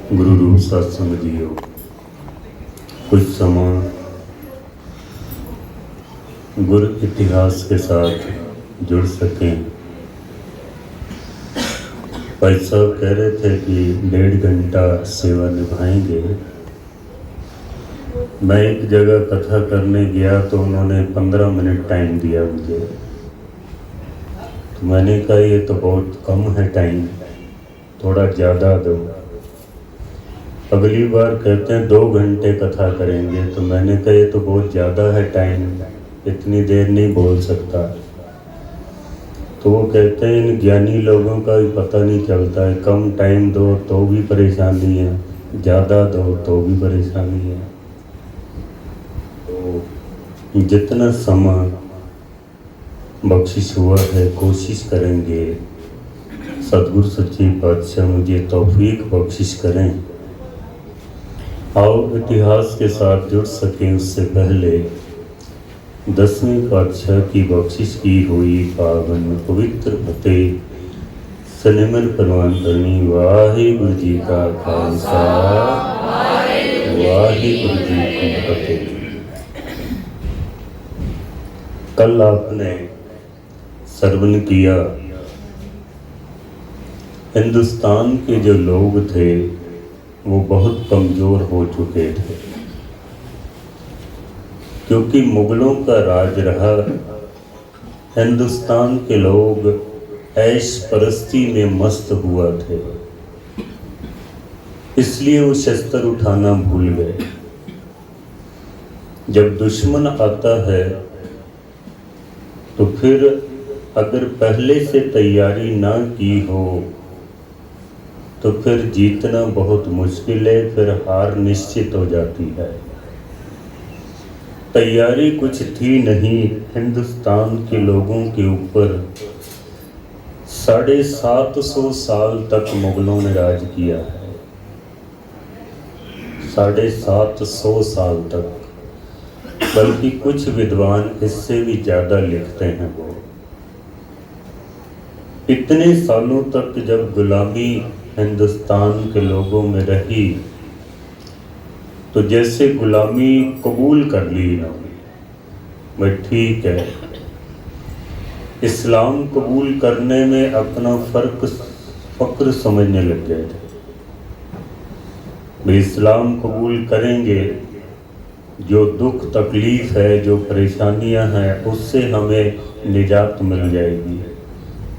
गुरु रूप सत्संग जियो कुछ समय गुरु इतिहास के साथ जुड़ सकें। भाई साहब कह रहे थे कि 1.5 घंटा सेवा निभाएंगे। मैं एक जगह कथा करने गया तो उन्होंने 15 मिनट टाइम दिया मुझे, तो मैंने कहा ये तो बहुत कम है टाइम, थोड़ा ज़्यादा दो। अगली बार कहते हैं 2 घंटे कथा करेंगे, तो मैंने कहा ये तो बहुत ज़्यादा है टाइम, इतनी देर नहीं बोल सकता। तो वो कहते हैं इन ज्ञानी लोगों का भी पता नहीं चलता है, कम टाइम दो तो भी परेशानी है, ज़्यादा दो तो भी परेशानी है। तो जितना समय बख्शिश हुआ है कोशिश करेंगे सतगुरु सच्चे पातशाह मुझे तौफीक बख्शिश करें। आओ इतिहास के साथ जुड़ सकें उससे पहले 10वें पातशाह की बख्शिश की हुई पावन पवित्र फतेह सनिमन परवान करनी। वाहिगुरु जी का खालसा वाहिगुरु जी की फतेह। कल आपने श्रवण किया हिंदुस्तान के जो लोग थे वो बहुत कमज़ोर हो चुके थे, क्योंकि मुगलों का राज रहा। हिंदुस्तान के लोग ऐश परस्ती में मस्त हुआ थे, इसलिए वो शस्त्र उठाना भूल गए। जब दुश्मन आता है तो फिर अगर पहले से तैयारी ना की हो तो फिर जीतना बहुत मुश्किल है, फिर हार निश्चित हो जाती है। तैयारी कुछ थी नहीं। हिंदुस्तान के लोगों के ऊपर 750 साल तक मुगलों ने राज किया है। 750 साल तक, बल्कि कुछ विद्वान इससे भी ज़्यादा लिखते हैं। वो इतने सालों तक जब गुलामी हिंदुस्तान के लोगों में रही तो जैसे गुलामी कबूल कर ली इन्होंने, मैं ठीक है। इस्लाम कबूल करने में अपना फ़क्र समझने लग गए थे। वे इस्लाम कबूल करेंगे, जो दुख तकलीफ़ है, जो परेशानियां हैं, उससे हमें निजात मिल जाएगी।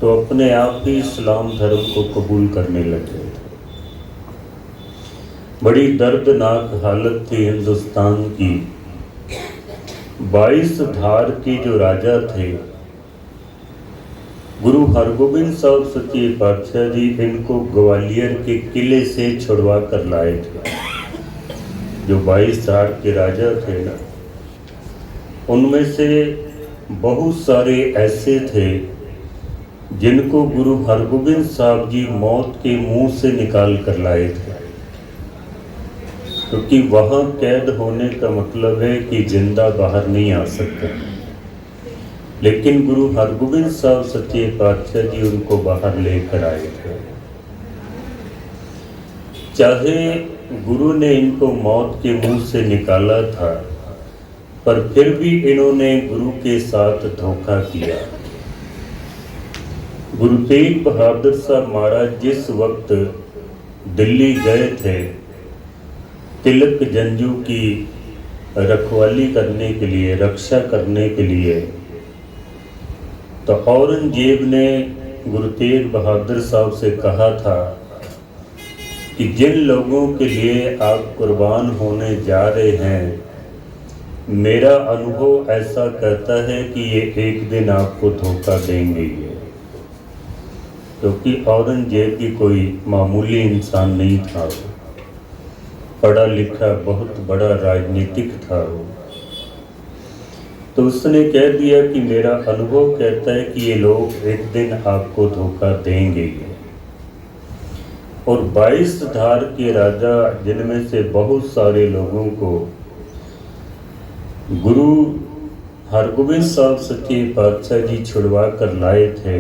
तो अपने आप ही इस्लाम धर्म को कबूल करने लगे थे। बड़ी दर्दनाक हालत थी हिंदुस्तान की। 22 धार के जो राजा थे, गुरु हरगोबिंद साहब सच्चे पातशाह जी इनको ग्वालियर के किले से छुड़वा कर लाए थे। जो 22 धार के राजा थे ना, उनमें से बहुत सारे ऐसे थे जिनको गुरु हरगोबिंद साहब जी मौत के मुंह से निकाल कर लाए थे, क्योंकि वहाँ कैद होने का मतलब है कि जिंदा बाहर नहीं आ सकते। लेकिन गुरु हरगोबिंद साहब सच्चे पातशाह जी उनको बाहर लेकर आए थे। चाहे गुरु ने इनको मौत के मुंह से निकाला था, पर फिर भी इन्होंने गुरु के साथ धोखा किया। गुरु तेग बहादुर साहब महाराज जिस वक्त दिल्ली गए थे तिलक जंजू की रखवाली करने के लिए, रक्षा करने के लिए, तो औरंगजेब ने गुरु तेग बहादुर साहब से कहा था कि जिन लोगों के लिए आप कुर्बान होने जा रहे हैं, मेरा अनुभव ऐसा कहता है कि ये एक दिन आपको धोखा देंगे। क्योंकि औरंगजेब भी कोई मामूली इंसान नहीं था, पढ़ा लिखा बहुत बड़ा राजनीतिक था वो। तो उसने कह दिया कि मेरा अनुभव कहता है कि ये लोग एक दिन आपको धोखा देंगे। और 22 धार के राजा, जिनमें से बहुत सारे लोगों को गुरु हरगोबिंद साहब सच्चे पातशाह जी छुड़वा कर लाए थे,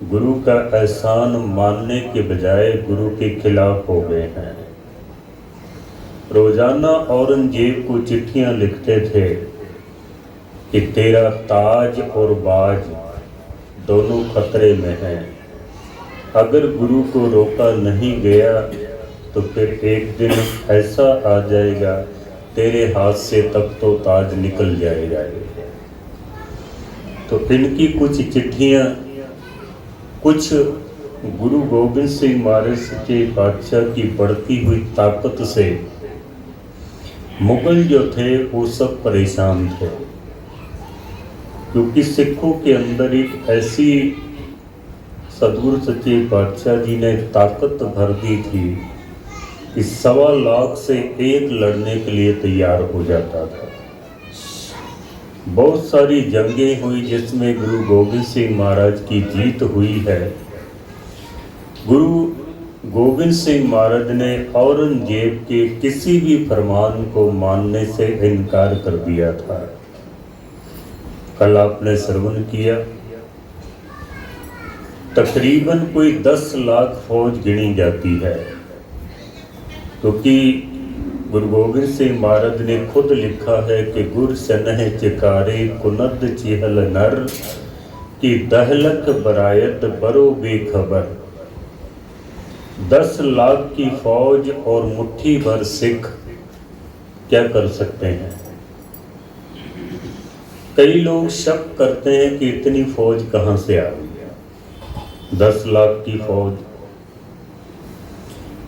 गुरु का एहसान मानने के बजाय गुरु के खिलाफ हो गए हैं। रोजाना औरंगजेब को चिट्ठियां लिखते थे कि तेरा ताज और बाज दोनों खतरे में हैं। अगर गुरु को रोका नहीं गया तो फिर एक दिन ऐसा आ जाएगा तेरे हाथ से तब तो ताज निकल जाएगा। तो इनकी कुछ चिट्ठियां कुछ गुरु गोविंद सिंह महाराज सच्चे पातशाह की बढ़ती हुई ताकत से मुगल जो थे वो सब परेशान थे, क्योंकि सिखों के अंदर एक ऐसी सदगुरु सच्चे पातशाह जी ने ताकत भर दी थी कि 1.25 लाख से एक लड़ने के लिए तैयार हो जाता था। बहुत सारी जंगें हुई जिसमें गुरु गोविंद सिंह महाराज की जीत हुई है। गुरु गोविंद सिंह महाराज ने औरंगजेब के किसी भी फरमान को मानने से इनकार कर दिया था। कल आपने श्रवण किया, तकरीबन कोई 10 लाख फौज गिनी जाती है, क्योंकि गुरु गोविंद सिंह महाराज ने खुद लिखा है कि गुर सनह चिकारे कुनद चिहल नर की दहलक बरायत बरो बेखबर। 10 लाख की फौज और मुट्ठी भर सिख क्या कर सकते हैं? कई लोग शक करते हैं कि इतनी फौज कहां से आ गई, 10 लाख की फौज।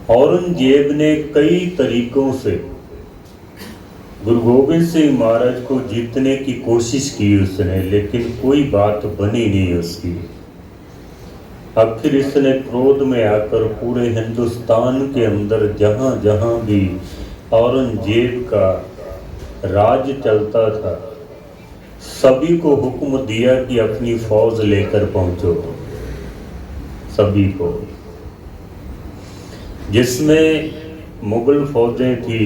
औरंगजेब ने कई तरीकों से गुरु गोविंद सिंह महाराज को जीतने की कोशिश की उसने, लेकिन कोई बात बनी नहीं उसकी। आखिर इसने क्रोध में आकर पूरे हिंदुस्तान के अंदर जहां जहां भी औरंगजेब का राज चलता था सभी को हुक्म दिया कि अपनी फौज लेकर पहुंचो, सभी को, जिसमें मुगल फौजें थी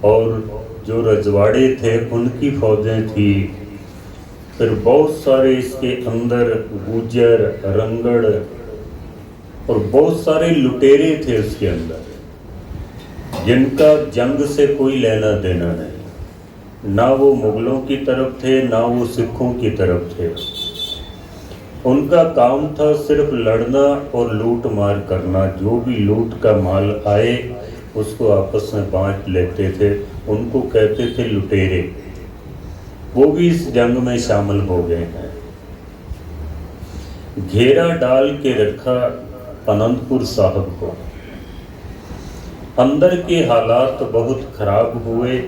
और जो रजवाड़े थे उनकी फौजें थी, फिर बहुत सारे इसके अंदर गुजर रंगड़ और बहुत सारे लुटेरे थे उसके अंदर, जिनका जंग से कोई लेना देना नहीं, ना वो मुगलों की तरफ थे ना वो सिखों की तरफ थे। उनका काम था सिर्फ लड़ना और लूट मार करना। जो भी लूट का माल आए उसको आपस में बांट लेते थे, उनको कहते थे लुटेरे। वो भी इस जंग में शामिल हो गए हैं। घेरा डाल के रखा अनंतपुर साहब को। अंदर के हालात बहुत खराब हुए।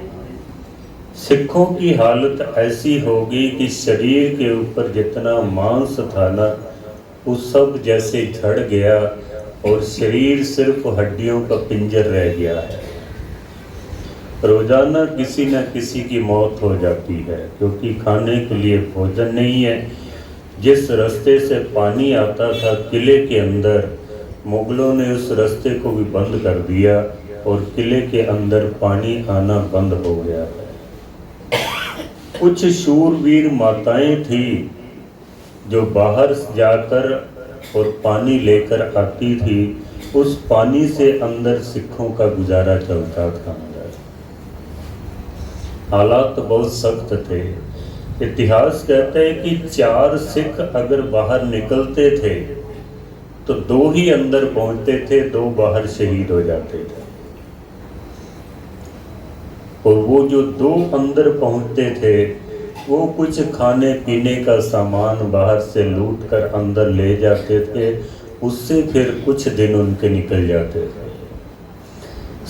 सिखों की हालत ऐसी हो गई कि शरीर के ऊपर जितना मांस था ना वो सब जैसे झड़ गया और शरीर सिर्फ हड्डियों का पिंजर रह गया है। रोजाना किसी न किसी की मौत हो जाती है, क्योंकि खाने के लिए भोजन नहीं है। जिस रास्ते से पानी आता था किले के अंदर, मुगलों ने उस रास्ते को भी बंद कर दिया और किले के अंदर पानी आना बंद हो गया है। कुछ शूरवीर माताएं थी जो बाहर जाकर और पानी लेकर आती थी, उस पानी से अंदर सिखों का गुजारा चलता था। हालात बहुत सख्त थे। इतिहास कहता है कि 4 सिख अगर बाहर निकलते थे तो 2 ही अंदर पहुंचते थे, 2 बाहर शहीद हो जाते थे। और वो जो 2 अंदर पहुंचते थे वो कुछ खाने पीने का सामान बाहर से लूट कर अंदर ले जाते थे, उससे फिर कुछ दिन उनके निकल जाते थे।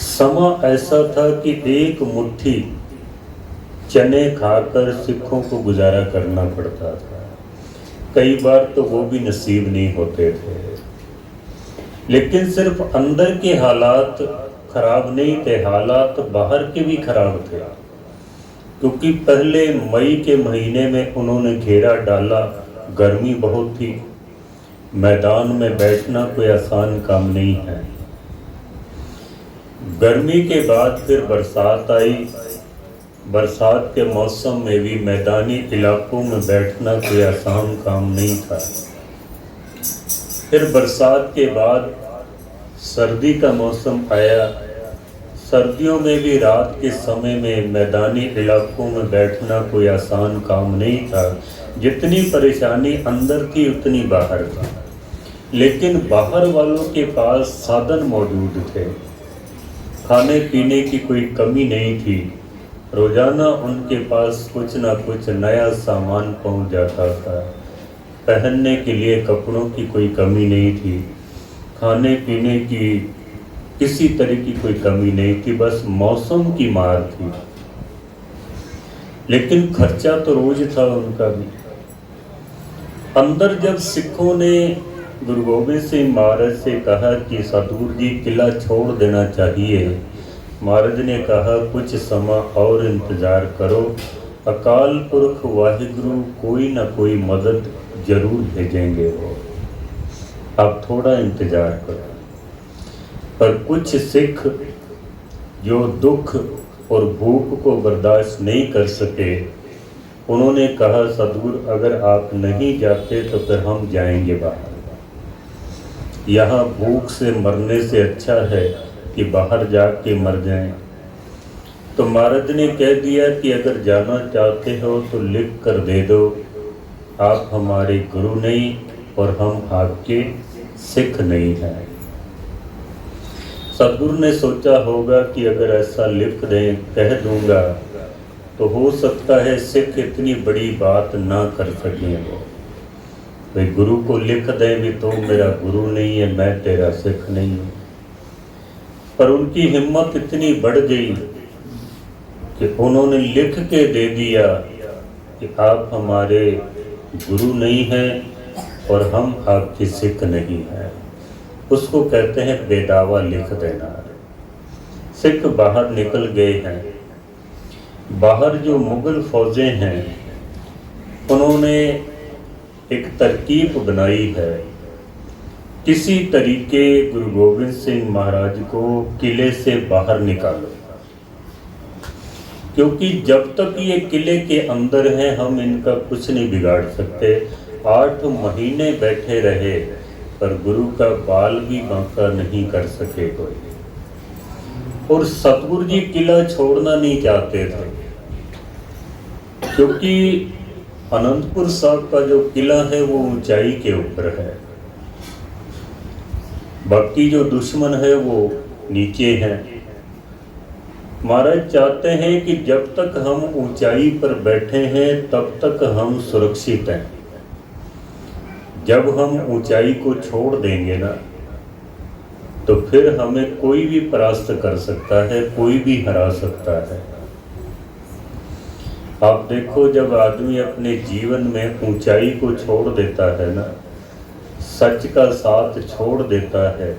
समा ऐसा था कि एक मुट्ठी चने खाकर सिखों को गुजारा करना पड़ता था। कई बार तो वो भी नसीब नहीं होते थे। लेकिन सिर्फ अंदर के हालात खराब नहीं थे, हालात बाहर के भी खराब थे। क्योंकि पहले मई के महीने में उन्होंने घेरा डाला, गर्मी बहुत थी, मैदान में बैठना कोई आसान काम नहीं है। गर्मी के बाद फिर बरसात आई। बरसात के मौसम में भी मैदानी इलाकों में बैठना कोई आसान काम नहीं था। फिर बरसात के बाद सर्दी का मौसम आया। सर्दियों में भी रात के समय में मैदानी इलाकों में बैठना कोई आसान काम नहीं था। जितनी परेशानी अंदर थी उतनी बाहर था। लेकिन बाहर वालों के पास साधन मौजूद थे, खाने पीने की कोई कमी नहीं थी। रोज़ाना उनके पास कुछ ना कुछ नया सामान पहुंच जाता था। पहनने के लिए कपड़ों की कोई कमी नहीं थी, खाने पीने की किसी तरह की कोई कमी नहीं थी, बस मौसम की मार थी। लेकिन खर्चा तो रोज था उनका भी। अंदर जब सिखों ने गुरु गोबिंद सिंह महाराज से कहा कि सतगुरु जी किला छोड़ देना चाहिए, महाराज ने कहा कुछ समय और इंतज़ार करो, अकाल पुरख वाहिगुरु कोई ना कोई मदद जरूर भेजेंगे वो, आप थोड़ा इंतज़ार करो। पर कुछ सिख जो दुख और भूख को बर्दाश्त नहीं कर सके, उन्होंने कहा सतगुरु अगर आप नहीं जाते तो फिर हम जाएंगे बाहर, यहाँ भूख से मरने से अच्छा है कि बाहर जाके मर जाएं। तो महाराज ने कह दिया कि अगर जाना चाहते हो तो लिख कर दे दो, आप हमारे गुरु नहीं और हम आपके सिख नहीं हैं। सतगुरु ने सोचा होगा कि अगर ऐसा लिख दें, कह दूंगा, तो हो सकता है सिख इतनी बड़ी बात ना कर सकें। वो भाई गुरु को लिख दें भी तो मेरा गुरु नहीं है, मैं तेरा सिख नहीं हूँ। पर उनकी हिम्मत इतनी बढ़ गई कि उन्होंने लिख के दे दिया कि आप हमारे गुरु नहीं हैं और हम आपके सिख नहीं हैं। उसको कहते हैं बेदावा लिख देना। सिख बाहर निकल गए हैं। बाहर जो मुगल फौजें हैं उन्होंने एक तरकीब बनाई है, किसी तरीके गुरु गोबिंद सिंह महाराज को किले से बाहर निकालो, क्योंकि जब तक ये किले के अंदर हैं हम इनका कुछ नहीं बिगाड़ सकते। 8 महीने बैठे रहे पर गुरु का बाल भी बांका नहीं कर सके कोई। और सतगुरु जी किला छोड़ना नहीं चाहते थे, क्योंकि अनंतपुर साहब का जो किला है वो ऊंचाई के ऊपर है, बाकी जो दुश्मन है वो नीचे हैं। महाराज चाहते हैं कि जब तक हम ऊंचाई पर बैठे हैं तब तक हम सुरक्षित हैं। जब हम ऊंचाई को छोड़ देंगे ना तो फिर हमें कोई भी परास्त कर सकता है, कोई भी हरा सकता है। आप देखो जब आदमी अपने जीवन में ऊंचाई को छोड़ देता है ना, सच का साथ छोड़ देता है,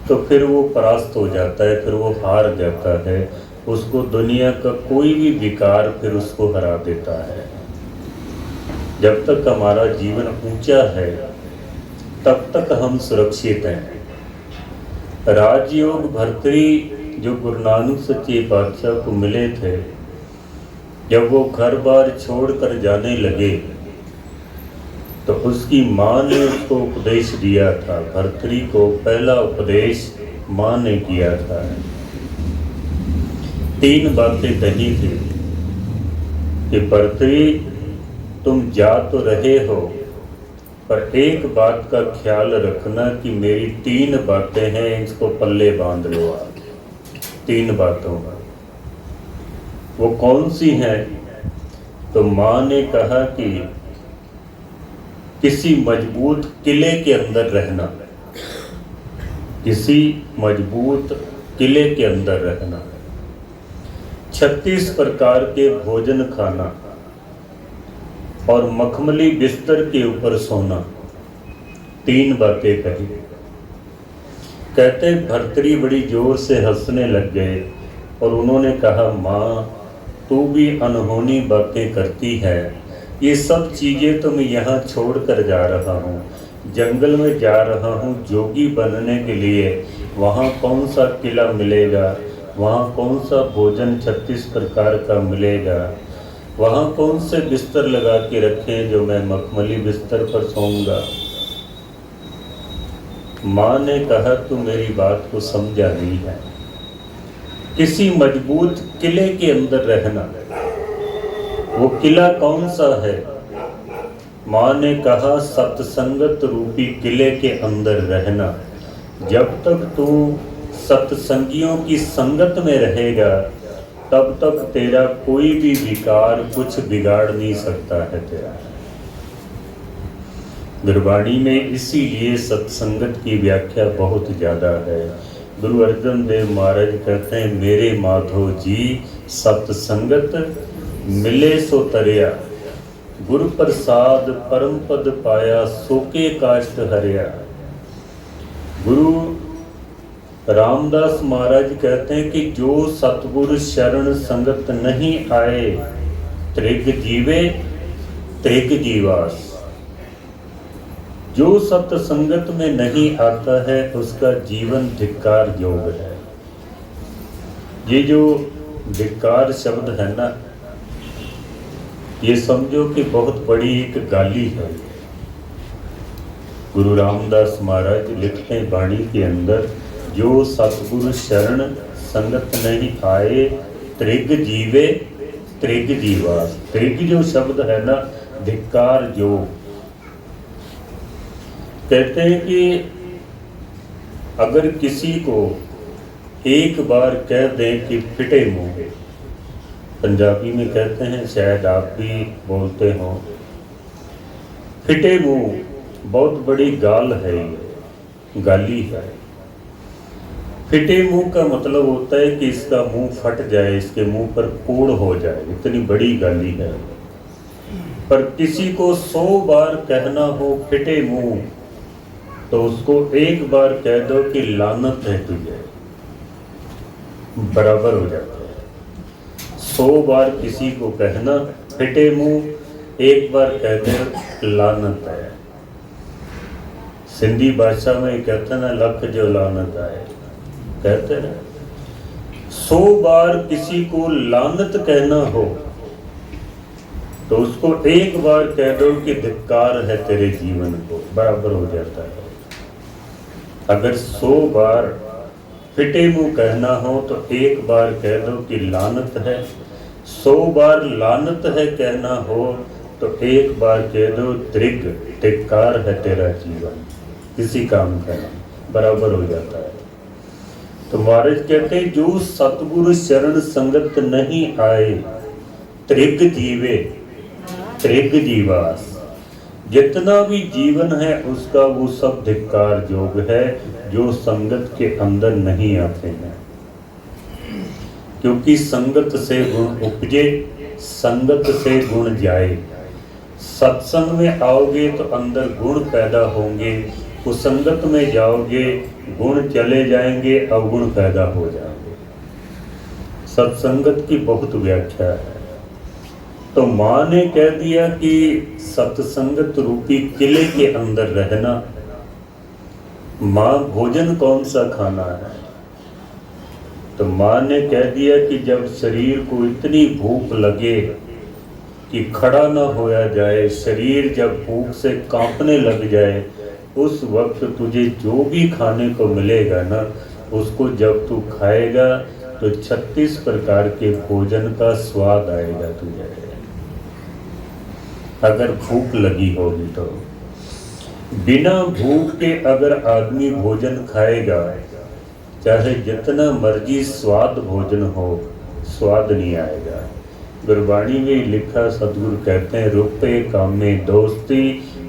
तो फिर वो परास्त हो जाता है, फिर वो हार जाता है। उसको दुनिया का कोई भी विकार फिर उसको हरा देता है। जब तक हमारा जीवन ऊंचा है तब तक हम सुरक्षित हैं। राजयोग भर्तृ जो गुरु नानक सच्चे पातशाह को मिले थे, जब वो घर बार छोड़कर जाने लगे तो उसकी माँ ने उसको उपदेश दिया था। भर्तृ को पहला उपदेश माँ ने किया था। 3 बातें कही थी कि भर्तृ तुम जा तो रहे हो, पर एक बात का ख्याल रखना कि मेरी 3 बातें हैं, इसको पल्ले बांध लो आप। 3 बातों का वो कौन सी हैं? तो माँ ने कहा कि किसी मजबूत किले के अंदर रहना, किसी मजबूत किले के अंदर रहना, 36 प्रकार के भोजन खाना और मखमली बिस्तर के ऊपर सोना। 3 बातें कही। कहते भर्तृ बड़ी जोर से हंसने लग गए और उन्होंने कहा माँ तू भी अनहोनी बातें करती है, ये सब चीज़ें तो मैं यहाँ छोड़ कर जा रहा हूँ, जंगल में जा रहा हूँ जोगी बनने के लिए। वहाँ कौन सा किला मिलेगा, वहाँ कौन सा भोजन 36 प्रकार का मिलेगा, वहाँ कौन से बिस्तर लगा के रखें जो मैं मखमली बिस्तर पर सोऊंगा। माँ ने कहा तू मेरी बात को समझा नहीं है। किसी मजबूत किले के अंदर रहना। वो किला कौन सा है? माँ ने कहा सत्संगत रूपी किले के अंदर रहना। जब तक तू सत्संगियों की संगत में रहेगा तब तक तेरा कोई भी विकार कुछ बिगाड़ नहीं सकता है तेरा। गुरबाणी में इसीलिए सत्संगत की व्याख्या बहुत ज़्यादा है। गुरु अर्जन देव महाराज कहते हैं मेरे माधो जी सत्संगत मिले सो तरिया, गुरु प्रसाद परम पद पाया सोके काष्ट हरिया। गुरु रामदास महाराज कहते हैं कि जो सतगुरु शरण संगत नहीं आए त्रिग जीवे त्रिग जीवास। जो सत्संगत में नहीं आता है उसका जीवन धिक्कार योग है। ये जो धिक्कार शब्द है ना, ये समझो कि बहुत बड़ी एक गाली है। गुरु रामदास महाराज लिखते हैं वाणी के अंदर, जो सतगुरु शरण संगत नहीं आए त्रिग जीवे त्रिग जीवास। त्रिग जो शब्द है ना, धिक्कार योग। कहते हैं कि अगर किसी को एक बार कह दें कि फिटे मुंह, पंजाबी में कहते हैं, शायद आप भी बोलते हो, फिटे मुंह बहुत बड़ी गाल है, ये गाली है। फिटे मुंह का मतलब होता है कि इसका मुंह फट जाए, इसके मुंह पर कोड़ हो जाए, इतनी बड़ी गाली है। पर किसी को 100 बार कहना हो फिटे मुंह तो उसको एक बार कह दो कि लानत है तुझे, बराबर हो जाता है। 100 बार किसी को कहना फिटे मुंह, एक बार कह दो लानत है। सिंधी भाषा में कहते ना लख जो लानत आए, कहते ना। 100 बार किसी को लानत कहना हो तो उसको एक बार कह दो कि धिक्कार है तेरे जीवन को, बराबर हो जाता है। अगर 100 बार फिटे मुंह कहना हो तो एक बार कह दो कि लानत है। 100 बार लानत है कहना हो तो एक बार कह दो धिक्कार है तेरा जीवन, किसी काम का नहीं, बराबर हो जाता है। तो महाराज कहते हैं जो सतगुरु शरण संगत नहीं आए त्रिग जीवे त्रिग जीवास। जितना भी जीवन है उसका वो सब धिक्कार योग है जो संगत के अंदर नहीं आते हैं। क्योंकि संगत से गुण उपजे, संगत से गुण जाए। सत्संग में आओगे तो अंदर गुण पैदा होंगे, कुसंगत में जाओगे गुण चले जाएंगे, अवगुण पैदा हो जाएंगे। सत्संगत की बहुत व्याख्या है। तो माँ ने कह दिया कि सत्संगत रूपी किले के अंदर रहना। माँ भोजन कौन सा खाना है? तो माँ ने कह दिया कि जब शरीर को इतनी भूख लगे कि खड़ा न होया जाए, शरीर जब भूख से कांपने लग जाए, उस वक्त तुझे जो भी खाने को मिलेगा ना, उसको जब तू खाएगा तो 36 प्रकार के भोजन का स्वाद आएगा तुझे, अगर भूख लगी होगी तो। बिना भूख के अगर आदमी भोजन खाएगा, चाहे जितना मर्जी स्वाद भोजन हो, स्वाद नहीं आएगा। गुरबाणी में लिखा, सतगुरु कहते हैं, रुपए कामे दोस्ती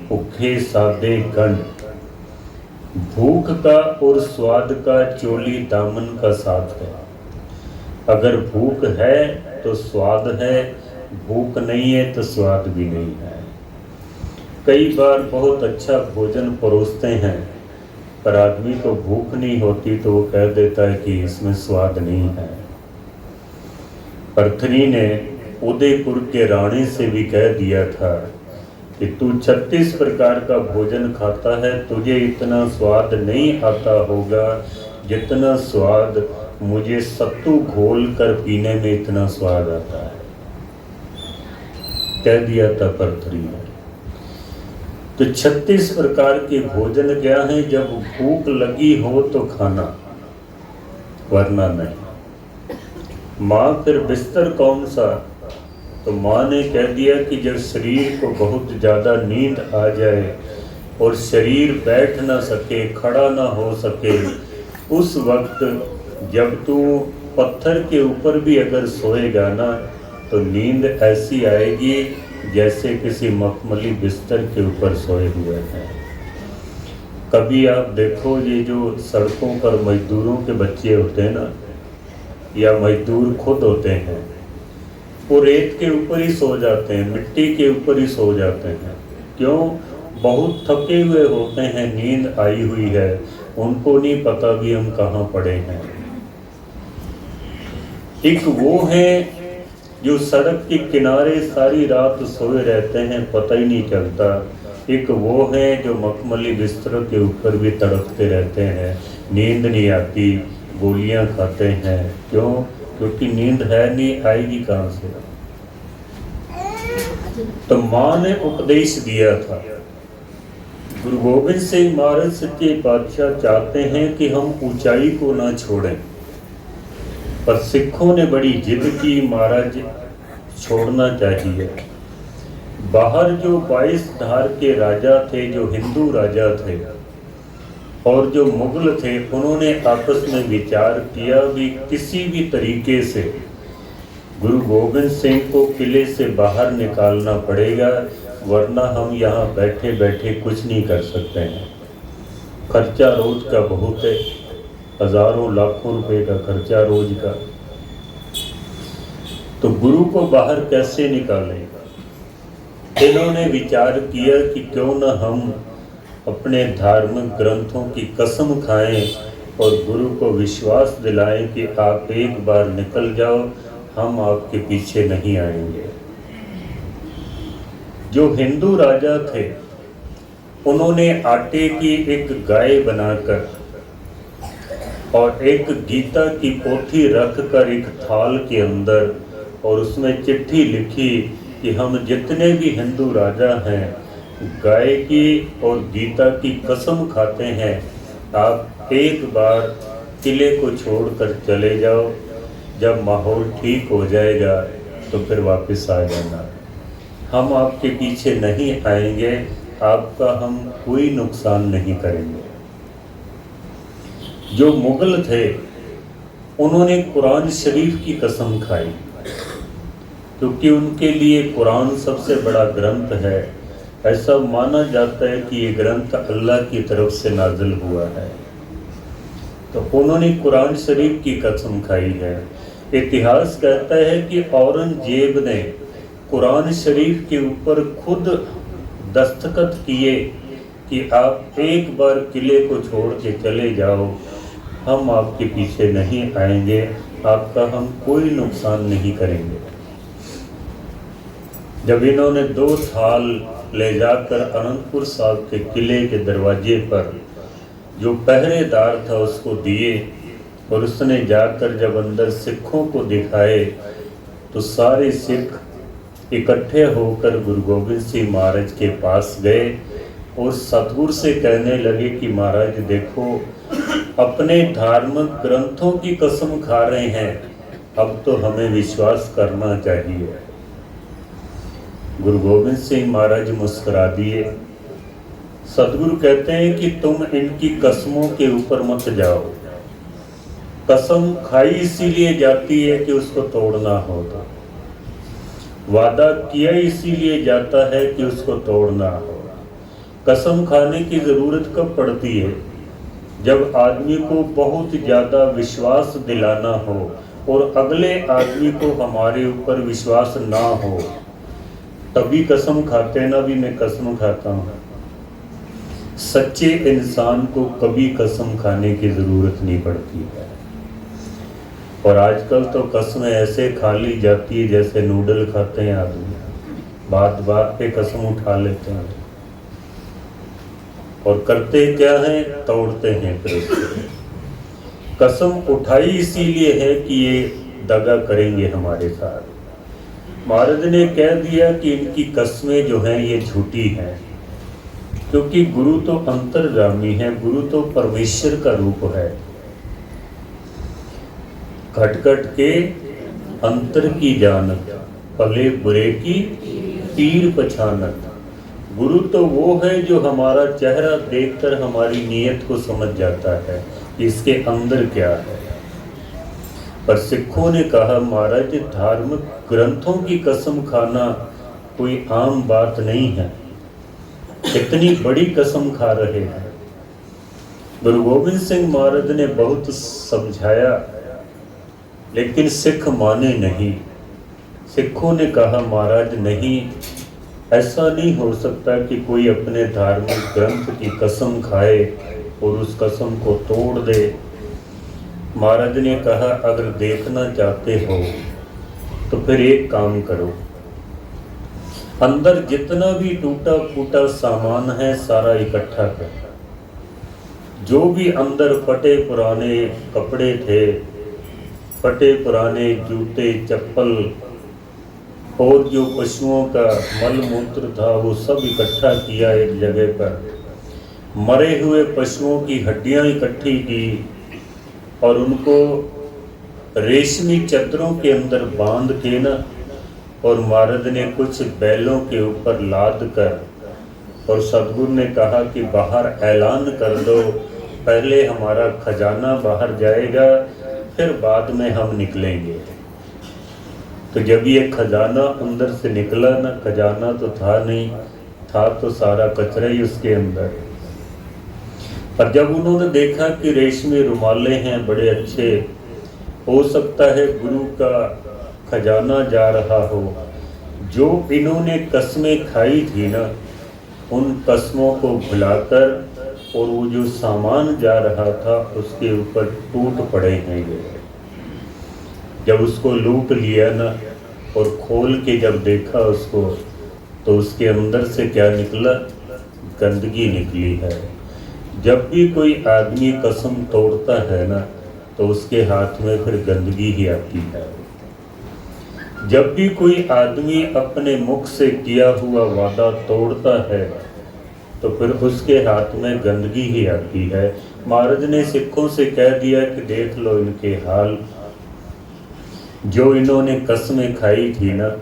भूखे सादे गण। भूख का और स्वाद का चोली दामन का साथ है। अगर भूख है तो स्वाद है, भूख नहीं है तो स्वाद भी नहीं है। कई बार बहुत अच्छा भोजन परोसते हैं पर आदमी को भूख नहीं होती तो वो कह देता है कि इसमें स्वाद नहीं है। पर्थनी ने उदयपुर के राणी से भी कह दिया था कि तू 36 प्रकार का भोजन खाता है, तुझे इतना स्वाद नहीं आता होगा जितना स्वाद मुझे सत्तू घोल कर पीने में इतना स्वाद आता है, कह दिया था पर्थनी ने। तो 36 प्रकार के भोजन क्या है? जब भूख लगी हो तो खाना, वरना नहीं। माँ फिर बिस्तर कौन सा? तो माँ ने कह दिया कि जब शरीर को बहुत ज़्यादा नींद आ जाए और शरीर बैठ ना सके, खड़ा ना हो सके, उस वक्त जब तू पत्थर के ऊपर भी अगर सोएगा ना तो नींद ऐसी आएगी जैसे किसी मखमली बिस्तर के ऊपर सोए हुए हैं। कभी आप देखो, ये जो सड़कों पर मजदूरों के बच्चे होते हैं ना, या मजदूर खुद होते हैं, वो रेत के ऊपर ही सो जाते हैं, मिट्टी के ऊपर ही सो जाते हैं। क्यों? बहुत थके हुए होते हैं, नींद आई हुई है, उनको नहीं पता भी हम कहाँ पड़े हैं। एक वो है जो सड़क के किनारे सारी रात सोए रहते हैं, पता ही नहीं चलता। एक वो है जो मखमली बिस्तरों के ऊपर भी तड़पते रहते हैं, नींद नहीं आती, गोलियां खाते हैं। क्यों? क्योंकि नींद है नहीं, आएगी कहाँ से? तो माँ ने उपदेश दिया था। गुरु गोविंद सिंह महाराज सच्चे पातशाह चाहते हैं कि हम ऊंचाई को ना छोड़ें, पर सिखों ने बड़ी जिद की, महाराज छोड़ना चाहिए। बाहर जो 22 धार के राजा थे, जो हिंदू राजा थे और जो मुगल थे, उन्होंने आपस में विचार किया भी किसी भी तरीके से गुरु गोविंद सिंह को किले से बाहर निकालना पड़ेगा, वरना हम यहाँ बैठे बैठे कुछ नहीं कर सकते हैं। खर्चा रोज का बहुत है, हजारों लाखों रुपए का खर्चा रोज का। तो गुरु को बाहर कैसे निकालेगा? इन्होंने विचार किया कि क्यों न हम अपने धार्मिक ग्रंथों की कसम खाएं और गुरु को विश्वास दिलाएं कि आप एक बार निकल जाओ, हम आपके पीछे नहीं आएंगे। जो हिंदू राजा थे, उन्होंने आटे की एक गाय बनाकर और एक गीता की पोथी रखकर एक थाल के अंदर, और उसमें चिट्ठी लिखी कि हम जितने भी हिंदू राजा हैं, गाय की और गीता की कसम खाते हैं, आप एक बार किले को छोड़कर चले जाओ, जब माहौल ठीक हो जाएगा तो फिर वापस आ जाना। हम आपके पीछे नहीं आएंगे, आपका हम कोई नुकसान नहीं करेंगे। जो मुगल थे, उन्होंने कुरान शरीफ की कसम खाई, क्योंकि उनके लिए कुरान सबसे बड़ा ग्रंथ है। ऐसा माना जाता है कि ये ग्रंथ अल्लाह की तरफ से नाजिल हुआ है। तो उन्होंने कुरान शरीफ की कसम खाई है। इतिहास कहता है कि औरंगजेब ने कुरान शरीफ के ऊपर खुद दस्तखत किए कि आप एक बार किले को छोड़ के चले जाओ, हम आपके पीछे नहीं आएंगे, आपका हम कोई नुकसान नहीं करेंगे। जब इन्होंने 2 थाल ले जाकर अनंतपुर साहब के किले के दरवाजे पर जो पहरेदार था उसको दिए, और उसने जाकर जब अंदर सिखों को दिखाए, तो सारे सिख इकट्ठे होकर गुरु गोविंद सिंह महाराज के पास गए और सतगुरु से कहने लगे कि महाराज देखो, अपने धार्मिक ग्रंथों की कसम खा रहे हैं, अब तो हमें विश्वास करना चाहिए। गुरु गोविंद सिंह महाराज मुस्कुरा दिए। सतगुरु कहते हैं कि तुम इनकी कसमों के ऊपर मत जाओ। कसम खाई इसीलिए जाती है कि उसको तोड़ना होगा, वादा किया इसीलिए जाता है कि उसको तोड़ना होगा। कसम खाने की जरूरत कब पड़ती है? जब आदमी को बहुत ज़्यादा विश्वास दिलाना हो और अगले आदमी को हमारे ऊपर विश्वास ना हो, तभी कसम खाते ना। भी मैं कसम खाता हूँ। सच्चे इंसान को कभी कसम खाने की ज़रूरत नहीं पड़ती है। और आजकल तो कसमें ऐसे खा ली जाती है जैसे नूडल खाते हैं आदमी, बात बात पे कसम उठा लेते हैं और करते क्या हैं? तोड़ते हैं। फिर कसम उठाई इसीलिए है कि ये दगा करेंगे हमारे साथ। महाराज ने कह दिया कि इनकी कसमें जो हैं ये झूठी हैं, क्योंकि गुरु तो अंतर्गामी है, गुरु तो परमेश्वर का रूप है। घट घट के अंतर की जानत, भले बुरे की पीर पछानत। गुरु तो वो है जो हमारा चेहरा देखकर हमारी नीयत को समझ जाता है इसके अंदर क्या है। पर सिखों ने कहा महाराज धार्मिक ग्रंथों की कसम खाना कोई आम बात नहीं है, कितनी बड़ी कसम खा रहे हैं। गुरु गोबिंद सिंह महाराज ने बहुत समझाया लेकिन सिख माने नहीं। सिखों ने कहा महाराज नहीं, ऐसा नहीं हो सकता कि कोई अपने धार्मिक ग्रंथ की कसम खाए और उस कसम को तोड़ दे। महाराज ने कहा अगर देखना चाहते हो तो फिर एक काम करो, अंदर जितना भी टूटा फूटा सामान है सारा इकट्ठा कर। जो भी अंदर फटे पुराने कपड़े थे, फटे पुराने जूते चप्पल और जो पशुओं का मल मूत्र था वो सब इकट्ठा किया एक जगह पर। मरे हुए पशुओं की हड्डियां इकट्ठी की और उनको रेशमी चादरों के अंदर बांध के ना, और महाराज ने कुछ बैलों के ऊपर लाद कर, और सदगुरु ने कहा कि बाहर ऐलान कर दो, पहले हमारा खजाना बाहर जाएगा फिर बाद में हम निकलेंगे। तो जब ये खजाना अंदर से निकला ना, खजाना तो था नहीं, था तो सारा कचरा ही उसके अंदर। और जब उन्होंने देखा कि रेशमी रुमाले हैं बड़े अच्छे, हो सकता है गुरु का खजाना जा रहा हो, जो इन्होंने कस्में खाई थी ना उन कस्मों को भुलाकर और वो जो सामान जा रहा था उसके ऊपर टूट पड़े हैं ये। जब उसको लूट लिया ना और खोल के जब देखा उसको, तो उसके अंदर से क्या निकला, गंदगी निकली है। जब भी कोई आदमी कसम तोड़ता है ना तो उसके हाथ में फिर गंदगी ही आती है। जब भी कोई आदमी अपने मुख से किया हुआ वादा तोड़ता है तो फिर उसके हाथ में गंदगी ही आती है। महाराज ने सिखों से कह दिया कि देख लो इनके हाल, जो इन्होंने कस्में खाई थी ना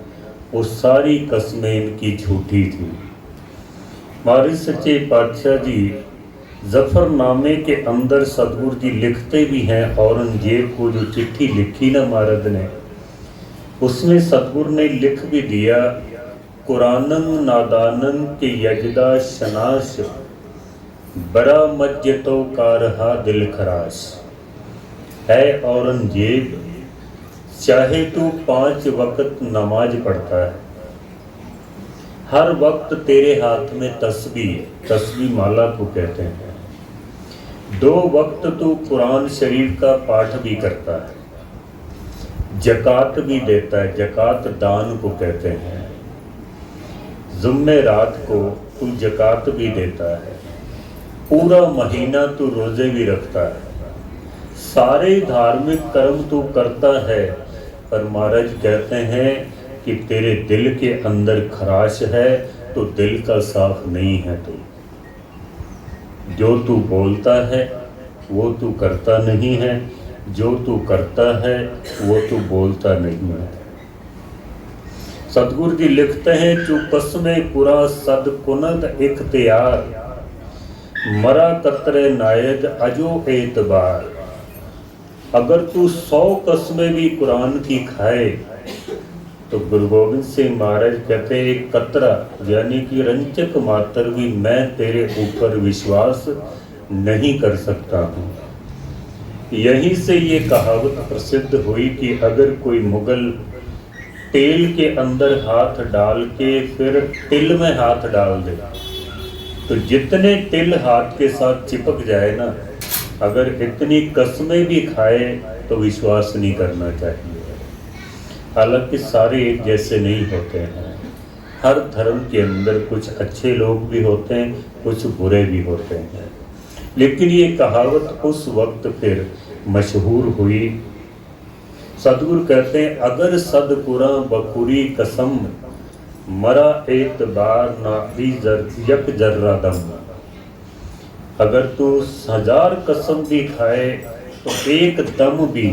वो सारी कस्में इनकी झूठी थी। महाराज सच्चे पातशाह जी जफरनामे के अंदर सदगुरु जी लिखते भी हैं, औरंगजेब को जो चिट्ठी लिखी ना महाराज ने, उसमें सदगुरु ने लिख भी दिया, कुरानन नादानन के यजदा शनाश, बड़ा मज्जतो का रहा दिल खराश। है औरंगजेब, चाहे तू 5 वक्त नमाज पढ़ता है, हर वक्त तेरे हाथ में तस्बीह, तस्बीह माला को कहते हैं, 2 वक्त तू कुरान शरीफ का पाठ भी करता है, जकात भी देता है, जकात दान को कहते हैं, जुम्मे रात को तू जकात भी देता है, पूरा महीना तू रोजे भी रखता है, सारे धार्मिक कर्म तू करता है, पर महाराज कहते हैं कि तेरे दिल के अंदर खराश है, तो दिल का साफ नहीं है। तू जो तू बोलता है वो तू करता नहीं है, जो तू करता है वो तू बोलता नहीं है। सतगुरु जी लिखते हैं, चू कसमे कुरा सद कुनद इख्तियार, मरा कतरे नायद अजो एतबार। अगर तू 100 कस्में भी कुरान की खाए तो गुरु गोबिंद सिंह महाराज कहते हैं एक कतरा यानी कि रंचक मात्र भी मैं तेरे ऊपर विश्वास नहीं कर सकता हूँ। यहीं से ये कहावत प्रसिद्ध हुई कि अगर कोई मुगल तेल के अंदर हाथ डाल के फिर तिल में हाथ डाल दे तो जितने तिल हाथ के साथ चिपक जाए ना, अगर इतनी कस्में भी खाए तो विश्वास नहीं करना चाहिए। हालांकि सारे एक जैसे नहीं होते हैं, हर धर्म के अंदर कुछ अच्छे लोग भी होते हैं, कुछ बुरे भी होते हैं, लेकिन ये कहावत उस वक्त फिर मशहूर हुई। सतगुरु कहते हैं, अगर सदपुरा बकुरी कसम, मरा एतबार ना यक जर्रा दम। अगर तू 1000 कसम भी खाए तो एक दम भी,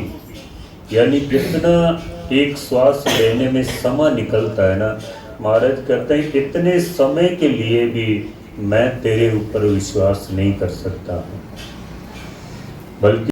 यानी जितना एक श्वास लेने में समय निकलता है ना, महाराज कहते हैं इतने समय के लिए भी मैं तेरे ऊपर विश्वास नहीं कर सकता हूँ, बल्कि